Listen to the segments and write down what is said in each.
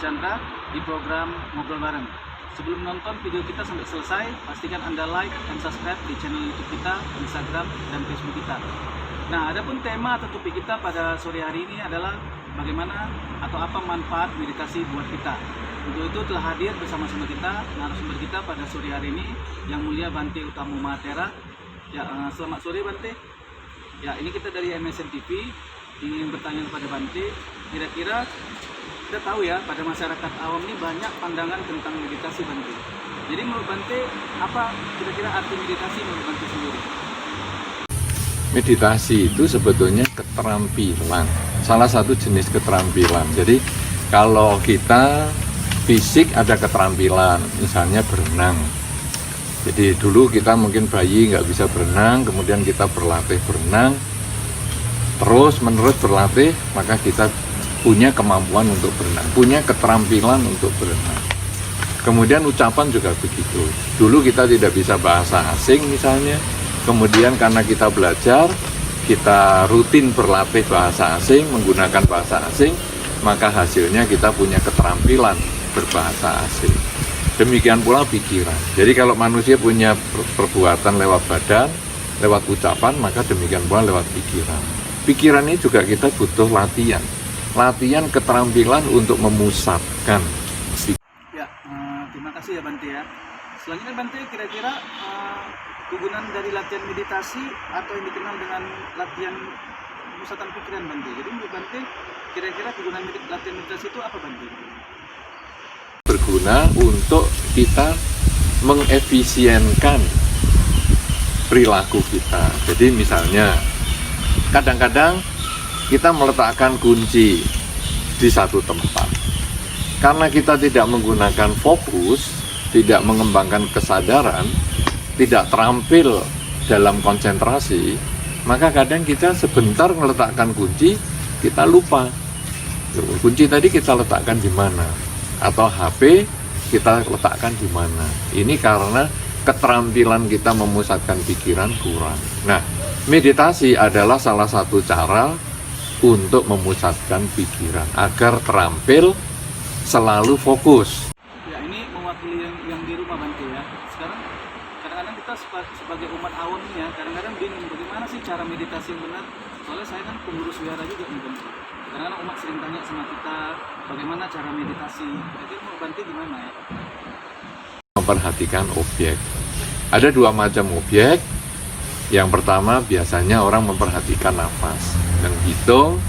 Chandra di program Ngobrol Bareng. Sebelum nonton video kita sampai selesai, pastikan Anda like dan subscribe di channel YouTube kita, Instagram, dan Facebook kita. Nah, adapun tema atau topik kita pada sore hari ini adalah bagaimana atau apa manfaat meditasi buat kita. Untuk itu telah hadir bersama-sama kita narasumber kita pada sore hari ini, Yang Mulia Bante Utamo Mahathera. Ya, selamat sore Bante. Ya, ini kita dari MSN TV ingin bertanya kepada Bante, kira-kira kita tahu ya, pada masyarakat awam ini banyak pandangan tentang meditasi Bante. Jadi menurut Bante, apa kira-kira arti meditasi menurut Bante sendiri? Meditasi itu sebetulnya keterampilan, salah satu jenis keterampilan. Jadi kalau kita fisik ada keterampilan, misalnya berenang. Jadi dulu kita mungkin bayi nggak bisa berenang, kemudian kita berlatih berenang, terus menerus berlatih, maka kita punya kemampuan untuk berenang, punya keterampilan untuk berenang. Kemudian ucapan juga begitu. Dulu kita tidak bisa bahasa asing misalnya, kemudian karena kita belajar, kita rutin berlatih bahasa asing, menggunakan bahasa asing, maka hasilnya kita punya keterampilan berbahasa asing. Demikian pula pikiran. Jadi kalau manusia punya perbuatan lewat badan, lewat ucapan, maka demikian pula lewat pikiran. Pikiran ini juga kita butuh latihan. Latihan keterampilan untuk memusatkan. Ya, terima kasih ya Bante ya. Selanjutnya Bante, kira-kira kegunaan dari latihan meditasi atau yang dikenal dengan latihan pemusatan pikiran Bante. Jadi menurut Bante, kira-kira kegunaan latihan meditasi itu apa Bante? Berguna untuk kita mengefisienkan perilaku kita. Jadi misalnya, kadang-kadang kita meletakkan kunci di satu tempat. Karena kita tidak menggunakan fokus, tidak mengembangkan kesadaran, tidak terampil dalam konsentrasi, maka kadang kita sebentar meletakkan kunci, kita lupa. Kunci tadi kita letakkan di mana? Atau HP kita letakkan di mana? Ini karena keterampilan kita memusatkan pikiran kurang. Nah, meditasi adalah salah satu cara untuk memusatkan pikiran agar terampil selalu fokus. Ya, ini mewakili yang di rumah Bante ya. Sekarang kadang-kadang kita sebagai umat awam nih ya, kadang-kadang bingung bagaimana sih cara meditasi yang benar. Soalnya saya kan pengurus wihara juga nih Bante. Kadang-kadang umat sering tanya sama kita bagaimana cara meditasi. Jadi menurut Bante gimana ya? Memperhatikan objek. Ada dua macam objek. Yang pertama biasanya orang memperhatikan nafas, menghitung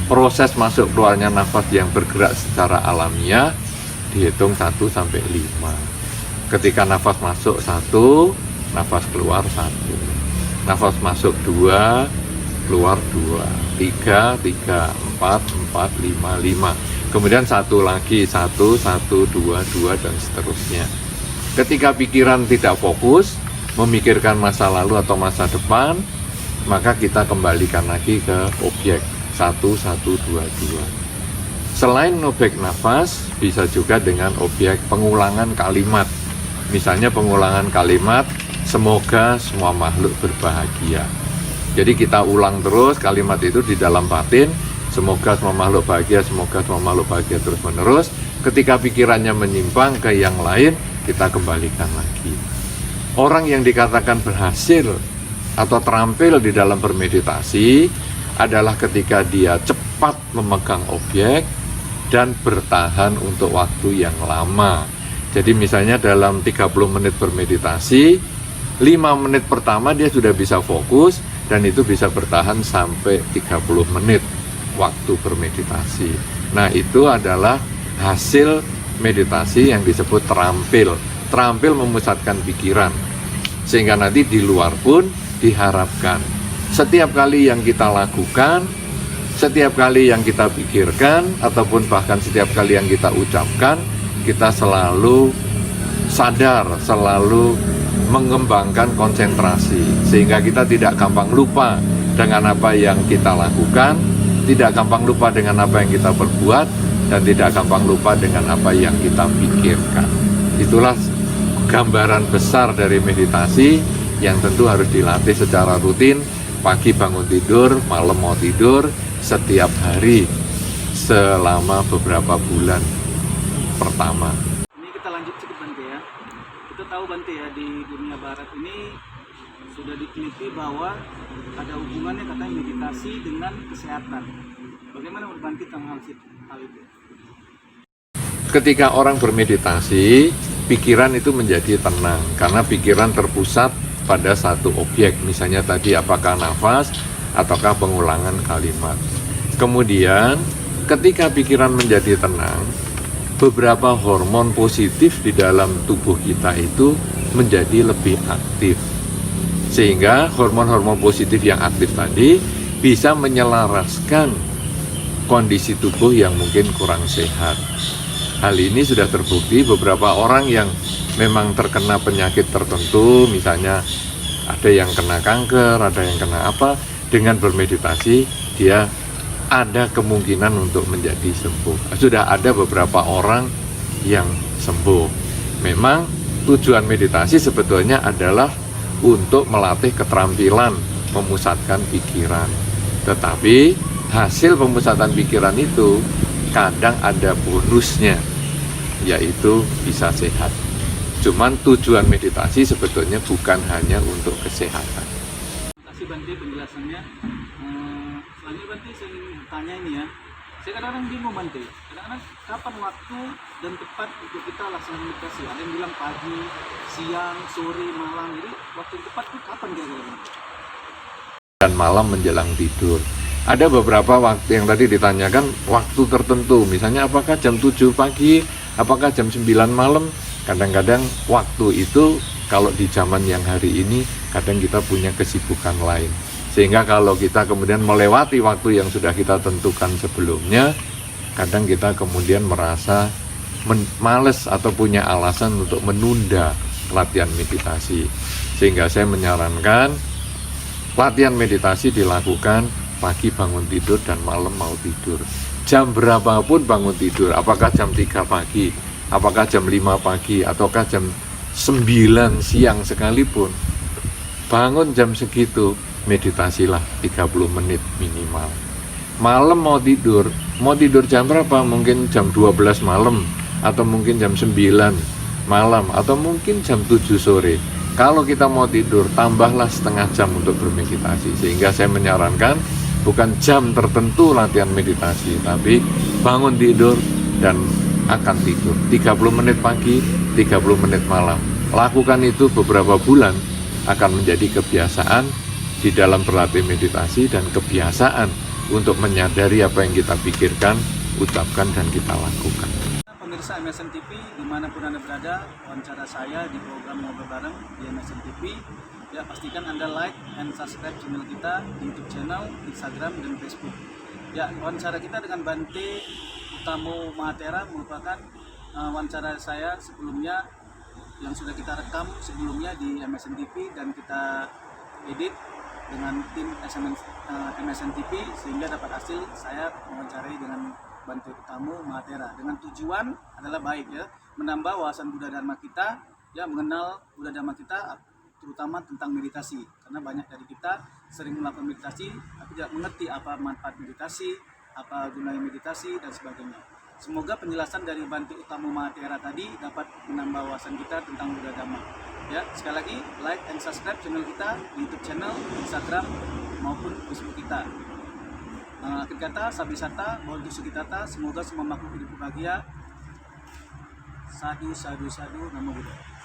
proses masuk keluarnya nafas yang bergerak secara alamiah, dihitung 1 sampai 5. Ketika nafas masuk 1, nafas keluar 1. Nafas masuk 2, keluar 2. 3, 3, 4, 4, 5, 5. Kemudian 1 lagi, 1, 1, 2, 2 dan seterusnya. Ketika pikiran tidak fokus, memikirkan masa lalu atau masa depan, maka kita kembalikan lagi ke objek 1, 1, 2, 2. Selain objek nafas, bisa juga dengan objek pengulangan kalimat. Misalnya pengulangan kalimat, semoga semua makhluk berbahagia. Jadi kita ulang terus kalimat itu di dalam batin, semoga semua makhluk bahagia, semoga semua makhluk bahagia terus menerus. Ketika pikirannya menyimpang ke yang lain, kita kembalikan lagi. Orang yang dikatakan berhasil atau terampil di dalam bermeditasi adalah ketika dia cepat memegang objek dan bertahan untuk waktu yang lama. Jadi misalnya dalam 30 menit bermeditasi, 5 menit pertama dia sudah bisa fokus dan itu bisa bertahan sampai 30 menit waktu bermeditasi. Nah, itu adalah hasil meditasi yang disebut terampil. Terampil memusatkan pikiran, sehingga nanti di luar pun diharapkan setiap kali yang kita lakukan, setiap kali yang kita pikirkan, ataupun bahkan setiap kali yang kita ucapkan, kita selalu sadar, selalu mengembangkan konsentrasi, sehingga kita tidak gampang lupa dengan apa yang kita lakukan, tidak gampang lupa dengan apa yang kita perbuat, dan tidak gampang lupa dengan apa yang kita pikirkan. Itulah gambaran besar dari meditasi yang tentu harus dilatih secara rutin, pagi bangun tidur, malam mau tidur, setiap hari selama beberapa bulan. pertama. Ini kita lanjut sedikit Bante ya. Kita tahu Bante ya, di dunia barat ini sudah diteliti bahwa ada hubungannya katanya meditasi dengan kesehatan. Bagaimana menurut Bante tentang hal itu? Ketika orang bermeditasi, pikiran itu menjadi tenang karena pikiran terpusat pada satu objek, misalnya tadi apakah nafas ataukah pengulangan kalimat. Kemudian ketika pikiran menjadi tenang, beberapa hormon positif di dalam tubuh kita itu menjadi lebih aktif, sehingga hormon-hormon positif yang aktif tadi bisa menyelaraskan kondisi tubuh yang mungkin kurang sehat. Hal ini sudah terbukti beberapa orang yang memang terkena penyakit tertentu, misalnya ada yang kena kanker, ada yang kena apa, dengan bermeditasi dia ada kemungkinan untuk menjadi sembuh. Sudah ada beberapa orang yang sembuh. Memang tujuan meditasi sebetulnya adalah untuk melatih keterampilan memusatkan pikiran. Tetapi hasil pemusatan pikiran itu kadang ada bonusnya, yaitu bisa sehat. Cuman tujuan meditasi sebetulnya bukan hanya untuk kesehatan. Terima kasih Bante penjelasannya. Selanjutnya Bante saya ingin bertanya ini ya. Saya kadang-kadang bingung Bante. Kadang-kadang kapan waktu dan tepat untuk kita laksanakan meditasi? Ada yang bilang pagi, siang, sore, malam. Jadi waktu yang tepat itu kapan kira-kira Bante? Dan malam menjelang tidur. Ada beberapa waktu yang tadi ditanyakan waktu tertentu, misalnya apakah jam 7 pagi, apakah jam 9 malam. Kadang-kadang waktu itu kalau di zaman yang hari ini kadang kita punya kesibukan lain, sehingga kalau kita kemudian melewati waktu yang sudah kita tentukan sebelumnya, kadang kita kemudian merasa males atau punya alasan untuk menunda latihan meditasi. Sehingga saya menyarankan latihan meditasi dilakukan pagi bangun tidur dan malam mau tidur. Jam berapapun bangun tidur, apakah jam 3 pagi, apakah jam 5 pagi, ataukah jam 9 siang sekalipun, bangun jam segitu, meditasilah 30 menit minimal. Malam mau tidur jam berapa? Mungkin jam 12 malam, atau mungkin jam 9 malam, atau mungkin jam 7 sore. Kalau kita mau tidur, tambahlah setengah jam untuk bermeditasi. Sehingga saya menyarankan bukan jam tertentu latihan meditasi, tapi bangun tidur dan akan tidur 30 menit pagi, 30 menit malam. Lakukan itu beberapa bulan, akan menjadi kebiasaan di dalam berlatih meditasi dan kebiasaan untuk menyadari apa yang kita pikirkan, ucapkan, dan kita lakukan. Pemirsa MSN TV, dimanapun Anda berada, wawancara saya di program Ngobrol Bareng di MSN TV. Ya, pastikan Anda like and subscribe channel kita di YouTube channel, Instagram, dan Facebook. Ya, wawancara kita dengan Bante Utamo Mahathera merupakan wawancara saya sebelumnya yang sudah kita rekam sebelumnya di MSN TV dan kita edit dengan tim MSN TV sehingga dapat hasil saya mewawancarai dengan Bante Utamo Mahathera dengan tujuan adalah baik ya, menambah wawasan Buddha Dharma kita, ya mengenal Buddha Dharma kita terutama tentang meditasi, karena banyak dari kita sering melakukan meditasi tapi tidak mengerti apa manfaat meditasi, apa gunanya meditasi dan sebagainya. Semoga penjelasan dari Bante Utamo Mahathera tadi dapat menambah wawasan kita tentang Buddha Dharma. Ya, sekali lagi like and subscribe channel kita di YouTube channel, Instagram maupun Facebook kita. Akhir kata, Sabisata, Bawal Sugitata, semoga semua makhluk hidup bahagia. Sadu, sadu, sadu, Namo Buddhaya.